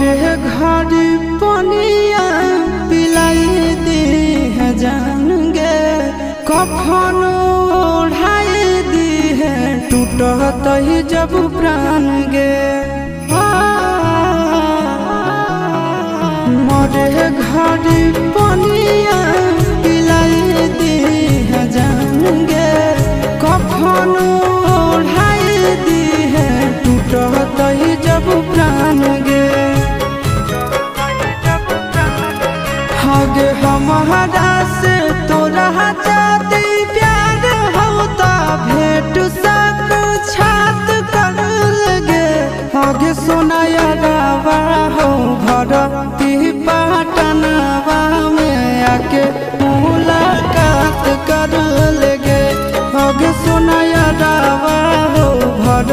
मोरे घर पनिया पिलाई दी है जान गे, कफन ओढ़ाई दी है टूटत ही जब प्राण गे। मोरे घर पनिया पिलाई दी है जान गे, कफन ओढ़ाई दी है टूटत ही जब प्राण गे। हगे हमारा से तोरा जाती प्यार होता भेंट साक्षात कर लगे। हगे सोनाया रावा हो भरती पाटनवा में आके मुलाकात कर लगे। हगे सोनाया रावा हो भर